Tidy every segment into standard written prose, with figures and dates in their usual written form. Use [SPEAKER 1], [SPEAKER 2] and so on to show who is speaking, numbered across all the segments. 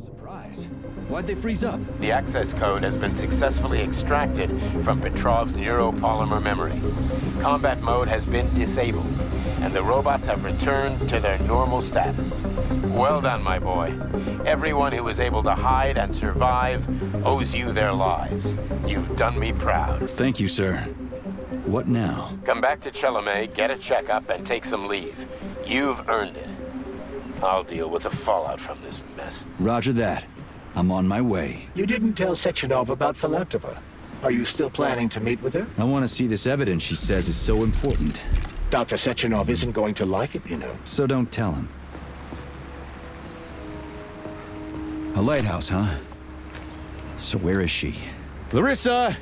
[SPEAKER 1] Surprise. Why'd they freeze up?
[SPEAKER 2] The access code has been successfully extracted from Petrov's neuropolymer memory. Combat mode has been disabled, and the robots have returned to their normal status. Well done, my boy. Everyone who was able to hide and survive owes you their lives. You've done me proud.
[SPEAKER 1] Thank you, sir. What now?
[SPEAKER 2] Come back to Chelomey, get a checkup, and take some leave. You've earned it. I'll deal with the fallout from this mess.
[SPEAKER 1] Roger that. I'm on my way.
[SPEAKER 3] You didn't tell Sechenov about Filatova. Are you still planning to meet with her?
[SPEAKER 1] I want to see this evidence she says is so important.
[SPEAKER 3] Dr. Sechenov isn't going to like it, you know.
[SPEAKER 1] So don't tell him. A lighthouse, huh? So where is she? Larissa!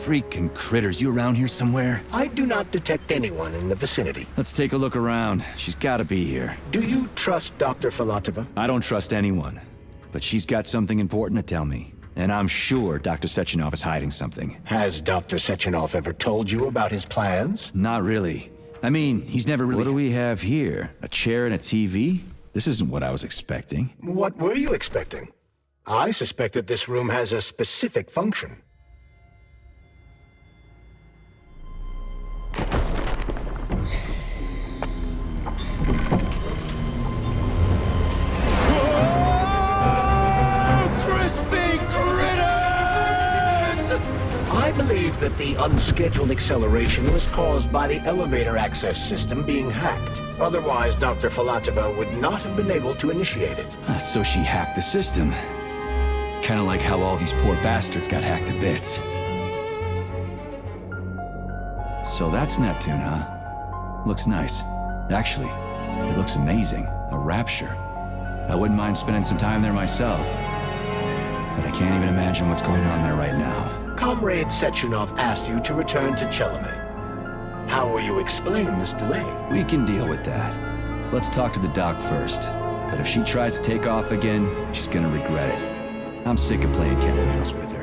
[SPEAKER 1] Freaking critters, you around here somewhere?
[SPEAKER 3] I do not detect anyone in the vicinity.
[SPEAKER 1] Let's take a look around. She's gotta be here.
[SPEAKER 3] Do you trust Dr. Filatova?
[SPEAKER 1] I don't trust anyone. But she's got something important to tell me. And I'm sure Dr. Sechenov is hiding something.
[SPEAKER 3] Has Dr. Sechenov ever told you about his plans?
[SPEAKER 1] Not really. I mean, he's never really... What do we have here? A chair and a TV? This isn't what I was expecting.
[SPEAKER 3] What were you expecting? I suspect that this room has a specific function. I believe that the unscheduled acceleration was caused by the elevator access system being hacked. Otherwise, Dr. Filatova would not have been able to initiate it.
[SPEAKER 1] So she hacked the system. Kinda like how all these poor bastards got hacked to bits. So that's Neptune, huh? Looks nice. Actually, it looks amazing. A rapture. I wouldn't mind spending some time there myself. But I can't even imagine what's going on there right now.
[SPEAKER 3] Comrade Sechenov asked you to return to Chelomey. How will you explain this delay?
[SPEAKER 1] We can deal with that. Let's talk to the doc first. But if she tries to take off again, she's gonna regret it. I'm sick of playing cat and mouse with her.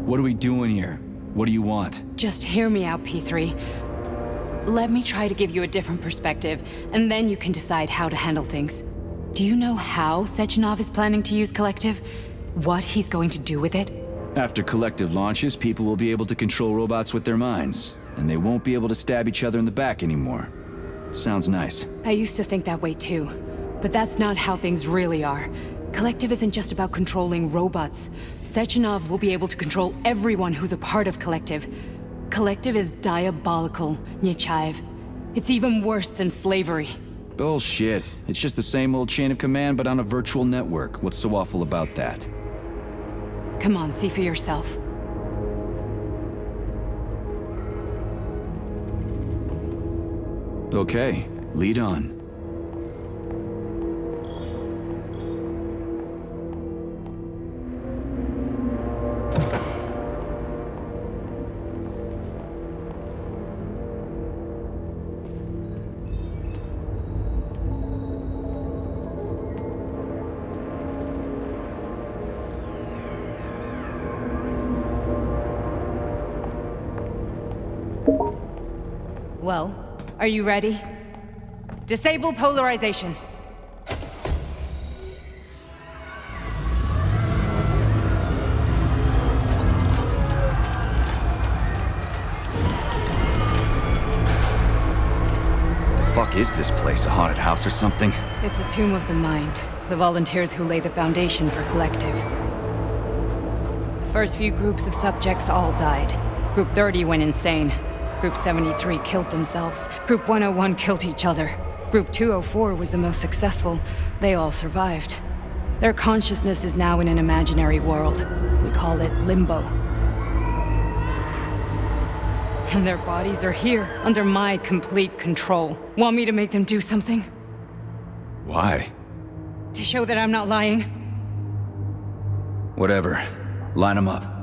[SPEAKER 1] What are we doing here? What do you want?
[SPEAKER 4] Just hear me out, P3. Let me try to give you a different perspective, and then you can decide how to handle things. Do you know how Sechenov is planning to use Collective? What he's going to do with it?
[SPEAKER 1] After Collective launches, people will be able to control robots with their minds, and they won't be able to stab each other in the back anymore. Sounds nice.
[SPEAKER 4] I used to think that way too, but that's not how things really are. Collective isn't just about controlling robots. Sechenov will be able to control everyone who's a part of Collective. Collective is diabolical, Nechayev. It's even worse than slavery.
[SPEAKER 1] Bullshit. It's just the same old chain of command, but on a virtual network. What's so awful about that?
[SPEAKER 4] Come on, see for yourself.
[SPEAKER 1] Okay, lead on.
[SPEAKER 4] Well, are you ready? Disable polarization.
[SPEAKER 1] The fuck is this place? A haunted house or something?
[SPEAKER 4] It's a tomb of the mind. The volunteers who lay the foundation for Collective. The first few groups of subjects all died. Group 30 went insane. Group 73 killed themselves. Group 101 killed each other. Group 204 was the most successful. They all survived. Their consciousness is now in an imaginary world. We call it Limbo. And their bodies are here, under my complete control. Want me to make them do something?
[SPEAKER 1] Why?
[SPEAKER 4] To show that I'm not lying?
[SPEAKER 1] Whatever. Line them up.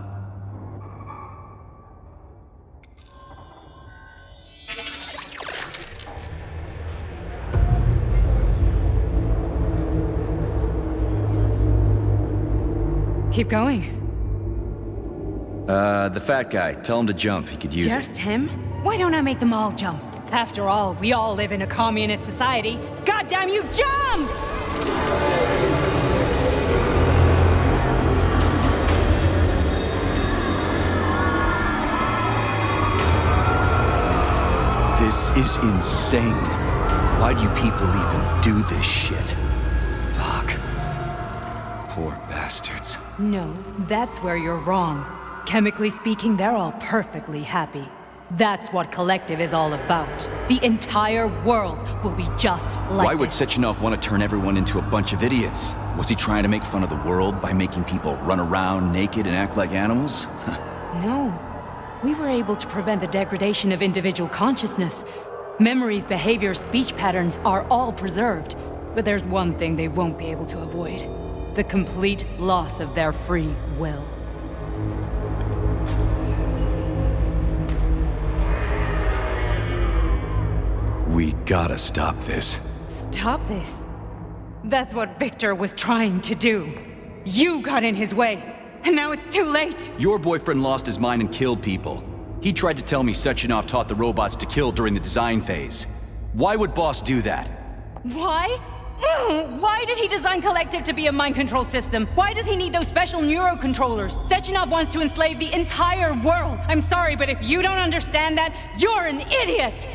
[SPEAKER 4] Keep going.
[SPEAKER 1] The fat guy. Tell him to jump. He could use it.
[SPEAKER 4] Just him? Why don't I make them all jump? After all, we all live in a communist society. Goddamn you, jump!
[SPEAKER 1] This is insane. Why do you people even do this shit? Fuck. Poor bastards.
[SPEAKER 4] No, that's where you're wrong. Chemically speaking, they're all perfectly happy. That's what Collective is all about. The entire world will be just like
[SPEAKER 1] Why would
[SPEAKER 4] this.
[SPEAKER 1] Sechenov want to turn everyone into a bunch of idiots? Was he trying to make fun of the world by making people run around naked and act like animals?
[SPEAKER 4] No. We were able to prevent the degradation of individual consciousness. Memories, behaviors, speech patterns are all preserved. But there's one thing they won't be able to avoid. The complete loss of their free will.
[SPEAKER 1] We gotta stop this.
[SPEAKER 4] Stop this. That's what Victor was trying to do. You got in his way, and now it's too late.
[SPEAKER 1] Your boyfriend lost his mind and killed people. He tried to tell me Sechenov taught the robots to kill during the design phase. Why would Boss do that?
[SPEAKER 4] Why? Why did he design Collective to be a mind control system? Why does he need those special neurocontrollers? Sechenov wants to enslave the entire world. I'm sorry, but if you don't understand that, you're an idiot!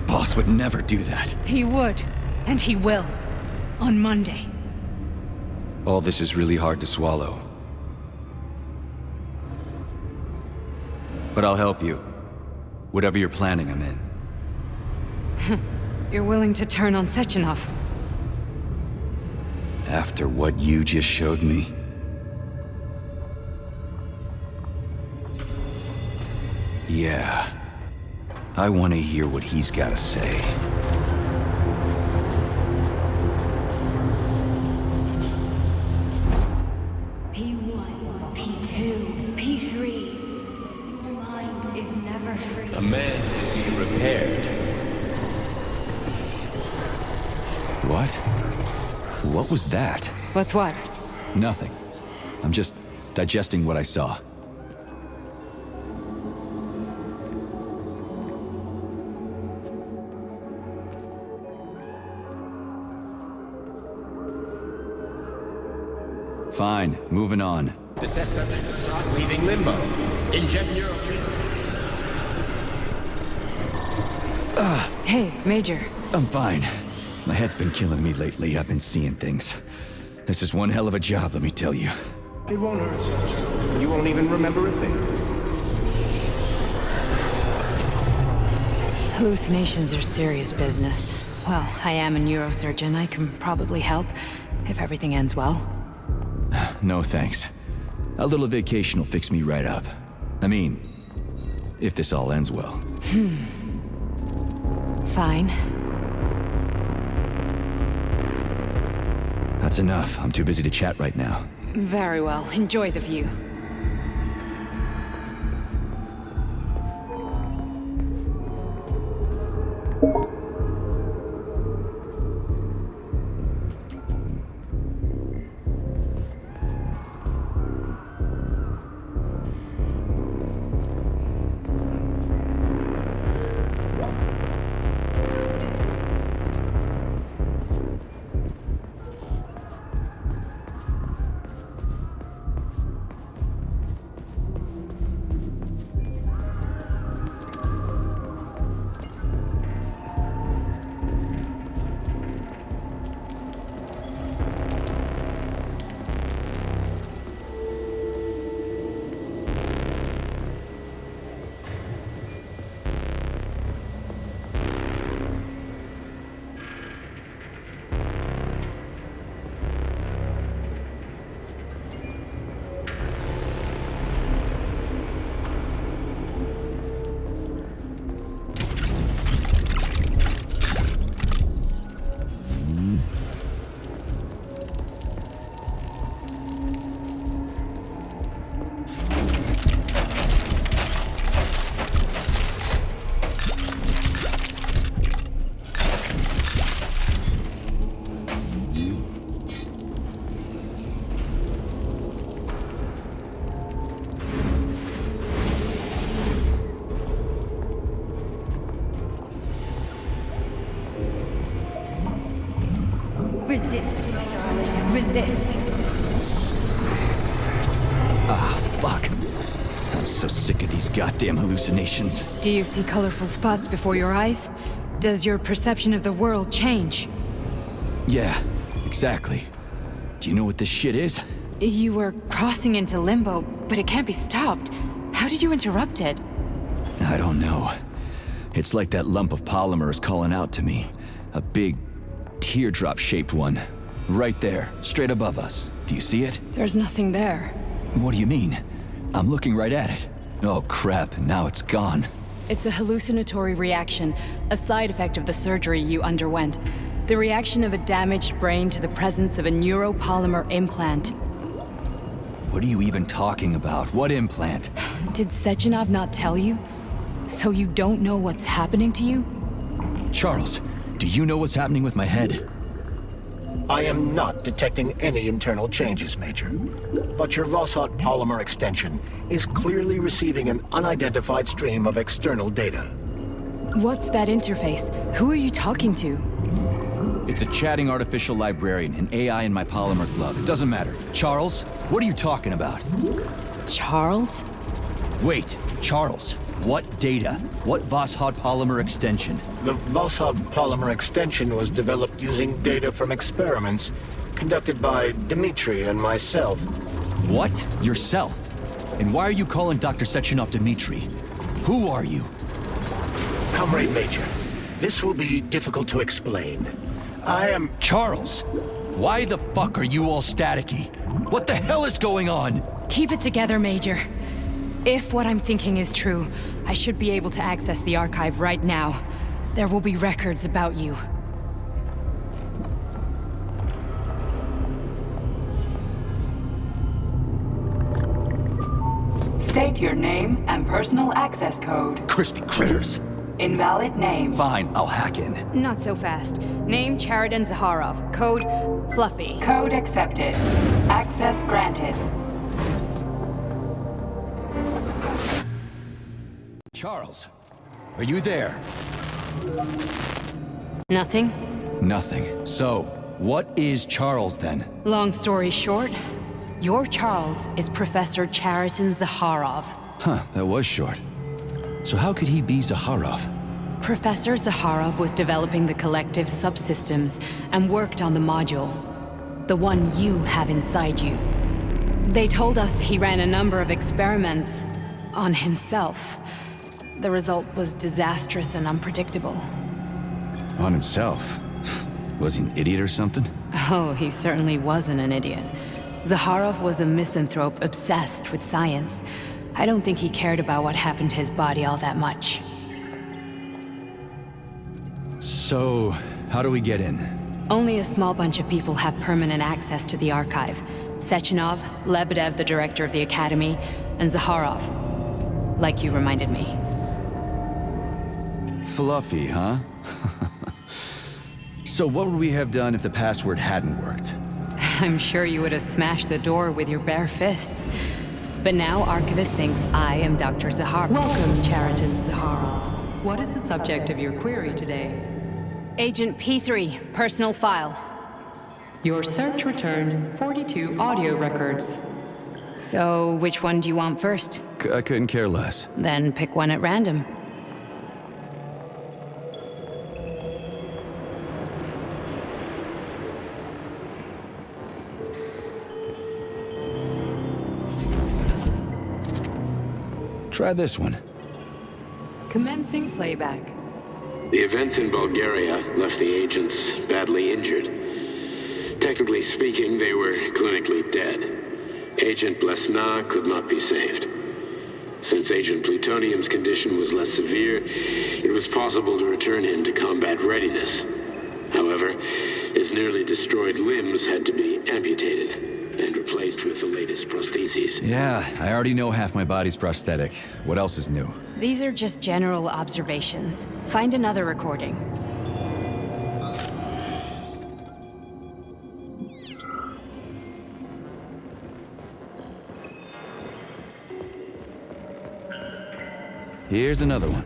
[SPEAKER 1] Boss would never do that.
[SPEAKER 4] He would, and he will. On Monday.
[SPEAKER 1] All this is really hard to swallow. But I'll help you. Whatever you're planning, I'm in.
[SPEAKER 4] You're willing to turn on Sechenov?
[SPEAKER 1] After what you just showed me? Yeah. I want to hear what he's got to say.
[SPEAKER 5] P1, P2, P3. Your mind is never free.
[SPEAKER 2] A man can be repaired.
[SPEAKER 1] What? What was that?
[SPEAKER 4] What's what?
[SPEAKER 1] Nothing. I'm just digesting what I saw. Fine, moving on.
[SPEAKER 2] The test subject is not leaving limbo. Inject neurotransmitters.
[SPEAKER 4] Hey, Major.
[SPEAKER 1] I'm fine. My head's been killing me lately. I've been seeing things. This is one hell of a job, let me tell you.
[SPEAKER 3] It won't hurt, Sergeant. You won't even remember a thing.
[SPEAKER 4] Hallucinations are serious business. Well, I am a neurosurgeon. I can probably help, if everything ends well.
[SPEAKER 1] No thanks. A little vacation will fix me right up. I mean, if this all ends well.
[SPEAKER 4] Fine.
[SPEAKER 1] That's enough. I'm too busy to chat right now.
[SPEAKER 4] Very well. Enjoy the view.
[SPEAKER 5] my darling. Resist.
[SPEAKER 1] Ah, fuck. I'm so sick of these goddamn hallucinations.
[SPEAKER 4] Do you see colorful spots before your eyes? Does your perception of the world change?
[SPEAKER 1] Yeah, exactly. Do you know what this shit is?
[SPEAKER 4] You were crossing into limbo, but it can't be stopped. How did you interrupt it?
[SPEAKER 1] I don't know. It's like that lump of polymer is calling out to me. A big, teardrop-shaped one. Right there, straight above us. Do you see it?
[SPEAKER 4] There's nothing there.
[SPEAKER 1] What do you mean? I'm looking right at it. Oh crap, now it's gone.
[SPEAKER 4] It's a hallucinatory reaction, a side effect of the surgery you underwent. The reaction of a damaged brain to the presence of a neuropolymer implant.
[SPEAKER 1] What are you even talking about? What implant?
[SPEAKER 4] Did Sechenov not tell you? So you don't know what's happening to you?
[SPEAKER 1] Charles, do you know what's happening with my head?
[SPEAKER 3] I am not detecting any internal changes, Major. But your Voskhod polymer extension is clearly receiving an unidentified stream of external data.
[SPEAKER 4] What's that interface? Who are you talking to?
[SPEAKER 1] It's a chatting artificial librarian, an AI in my polymer glove. It doesn't matter. Charles, what are you talking about?
[SPEAKER 4] Charles?
[SPEAKER 1] Wait, Charles, what data? What Voskhod polymer extension?
[SPEAKER 3] The Voskhod polymer extension was developed using data from experiments conducted by Dmitri and myself.
[SPEAKER 1] What? Yourself? And why are you calling Dr. Sechenov Dmitri? Who are you?
[SPEAKER 3] Comrade Major, this will be difficult to explain. I am...
[SPEAKER 1] Charles, why the fuck are you all staticky? What the hell is going on?
[SPEAKER 4] Keep it together, Major. If what I'm thinking is true, I should be able to access the archive right now. There will be records about you.
[SPEAKER 6] State your name and personal access code.
[SPEAKER 1] Crispy critters.
[SPEAKER 6] Invalid name.
[SPEAKER 1] Fine, I'll hack in.
[SPEAKER 4] Not so fast. Name Chariton Zaharov. Code Fluffy.
[SPEAKER 6] Code accepted. Access granted.
[SPEAKER 1] Charles, are you there?
[SPEAKER 4] Nothing?
[SPEAKER 1] Nothing. So, what is Charles then?
[SPEAKER 4] Long story short, your Charles is Professor Chariton Zaharov.
[SPEAKER 1] Huh, that was short. So how could he be Zaharov?
[SPEAKER 4] Professor Zaharov was developing the collective subsystems and worked on the module. The one you have inside you. They told us he ran a number of experiments on himself. The result was disastrous and unpredictable.
[SPEAKER 1] On himself? Was he an idiot or something?
[SPEAKER 4] Oh, he certainly wasn't an idiot. Zaharov was a misanthrope obsessed with science. I don't think he cared about what happened to his body all that much.
[SPEAKER 1] So, how do we get in?
[SPEAKER 4] Only a small bunch of people have permanent access to the archive. Sechenov, Lebedev, the director of the Academy, and Zaharov. Like you reminded me.
[SPEAKER 1] Fluffy, huh? So what would we have done if the password hadn't worked?
[SPEAKER 4] I'm sure you would have smashed the door with your bare fists. But now Archivist thinks I am Dr. Zaharov.
[SPEAKER 7] Welcome, Chariton Zaharov. What is the subject of your query today?
[SPEAKER 4] Agent P3, personal file.
[SPEAKER 7] Your search returned 42 audio records.
[SPEAKER 4] So, which one do you want first?
[SPEAKER 1] I couldn't care less.
[SPEAKER 4] Then pick one at random.
[SPEAKER 1] Try this one.
[SPEAKER 7] Commencing playback.
[SPEAKER 2] The events in Bulgaria left the agents badly injured. Technically speaking, they were clinically dead. Agent Blesna could not be saved. Since Agent Plutonium's condition was less severe, it was possible to return him to combat readiness. However, his nearly destroyed limbs had to be amputated and replaced with the latest prostheses.
[SPEAKER 1] Yeah, I already know half my body's prosthetic. What else is new?
[SPEAKER 4] These are just general observations. Find another recording.
[SPEAKER 1] Here's another one.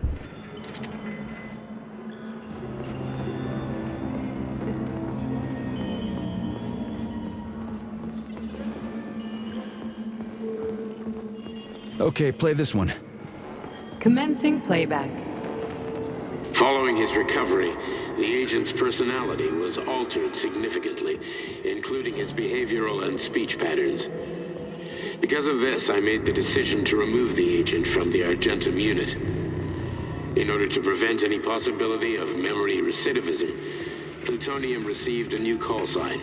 [SPEAKER 1] Okay, play this one.
[SPEAKER 7] Commencing playback.
[SPEAKER 2] Following his recovery, the agent's personality was altered significantly, including his behavioral and speech patterns. Because of this, I made the decision to remove the agent from the Argentum unit. In order to prevent any possibility of memory recidivism, Plutonium received a new call sign,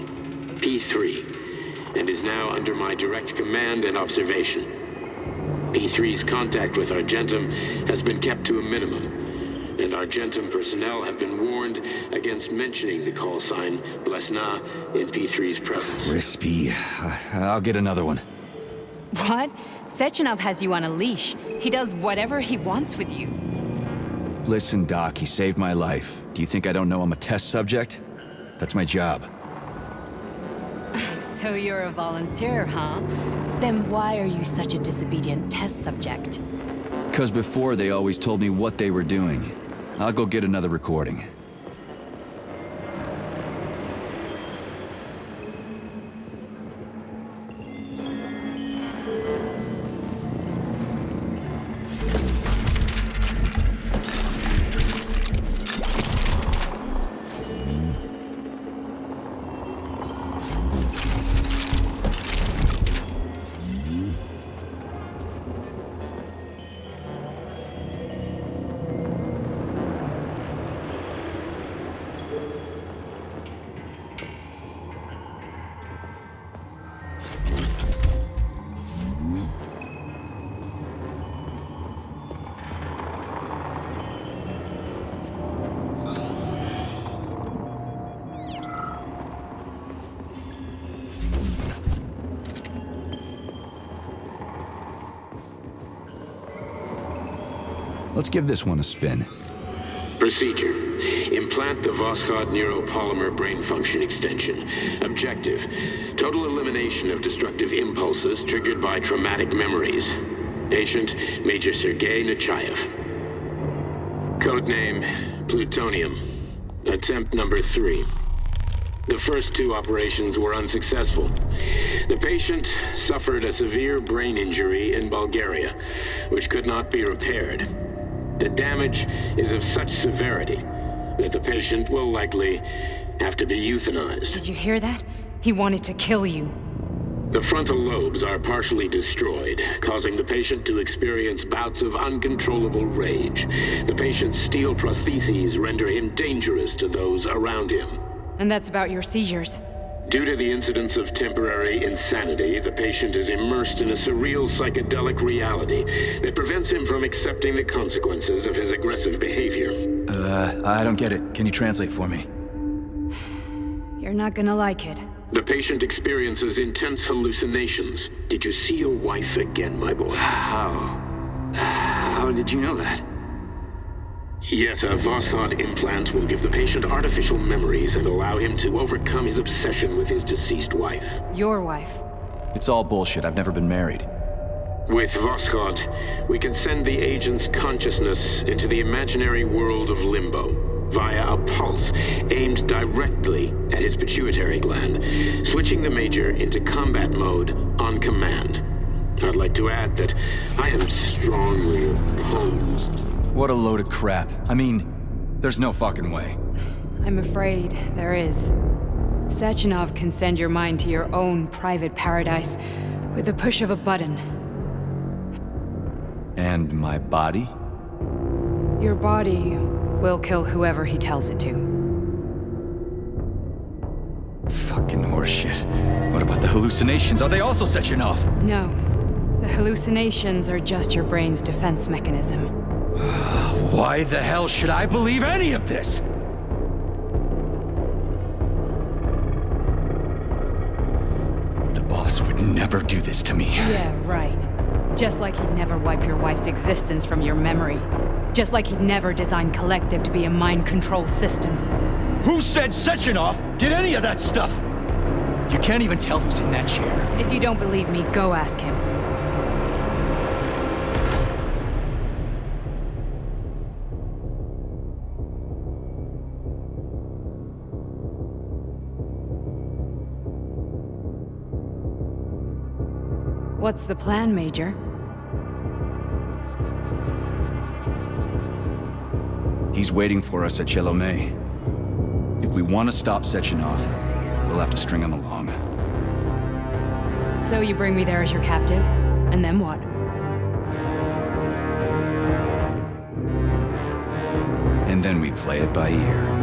[SPEAKER 2] P3, and is now under my direct command and observation. P3's contact with Argentum has been kept to a minimum, and Argentum personnel have been warned against mentioning the call sign Blesna in P3's presence.
[SPEAKER 1] Crispy. I'll get another one.
[SPEAKER 4] What? Sechenov has you on a leash. He does whatever he wants with you.
[SPEAKER 1] Listen, Doc, he saved my life. Do you think I don't know I'm a test subject? That's my job.
[SPEAKER 4] So you're a volunteer, huh? Then why are you such a disobedient test subject?
[SPEAKER 1] 'Cause before they always told me what they were doing. I'll go get another recording. Let's give this one a spin.
[SPEAKER 2] Procedure. Implant the Voskhod neuropolymer brain function extension. Objective. Total elimination of destructive impulses triggered by traumatic memories. Patient, Major Sergei Nechayev. Codename, Plutonium. Attempt number 3. The first 2 operations were unsuccessful. The patient suffered a severe brain injury in Bulgaria, which could not be repaired. The damage is of such severity that the patient will likely have to be euthanized.
[SPEAKER 4] Did you hear that? He wanted to kill you.
[SPEAKER 2] The frontal lobes are partially destroyed, causing the patient to experience bouts of uncontrollable rage. The patient's steel prostheses render him dangerous to those around him.
[SPEAKER 4] And that's about your seizures.
[SPEAKER 2] Due to the incidence of temporary insanity, the patient is immersed in a surreal psychedelic reality that prevents him from accepting the consequences of his aggressive behavior.
[SPEAKER 1] I don't get it. Can you translate for me?
[SPEAKER 4] You're not gonna like it.
[SPEAKER 2] The patient experiences intense hallucinations. Did you see your wife again, my boy?
[SPEAKER 8] How did you know that?
[SPEAKER 2] Yet a Voskhod implant will give the patient artificial memories and allow him to overcome his obsession with his deceased wife.
[SPEAKER 4] Your wife.
[SPEAKER 1] It's all bullshit. I've never been married.
[SPEAKER 2] With Voskhod, we can send the agent's consciousness into the imaginary world of Limbo via a pulse aimed directly at his pituitary gland, switching the Major into combat mode on command. I'd like to add that I am strongly opposed.
[SPEAKER 1] What a load of crap. I mean, there's no fucking way.
[SPEAKER 4] I'm afraid there is. Sechenov can send your mind to your own private paradise with the push of a button.
[SPEAKER 1] And my body?
[SPEAKER 4] Your body will kill whoever he tells it to.
[SPEAKER 1] Fucking horseshit. What about the hallucinations? Are they also Sechenov?
[SPEAKER 4] No. The hallucinations are just your brain's defense mechanism.
[SPEAKER 1] Why the hell should I believe any of this? The boss would never do this to me.
[SPEAKER 4] Yeah, right. Just like he'd never wipe your wife's existence from your memory. Just like he'd never design Collective to be a mind control system.
[SPEAKER 1] Who said Sechenov did any of that stuff? You can't even tell who's in that chair.
[SPEAKER 4] If you don't believe me, go ask him. What's the plan, Major?
[SPEAKER 1] He's waiting for us at Chelomey. If we want to stop Sechenov, we'll have to string him along.
[SPEAKER 4] So you bring me there as your captive, and then what?
[SPEAKER 1] And then we play it by ear.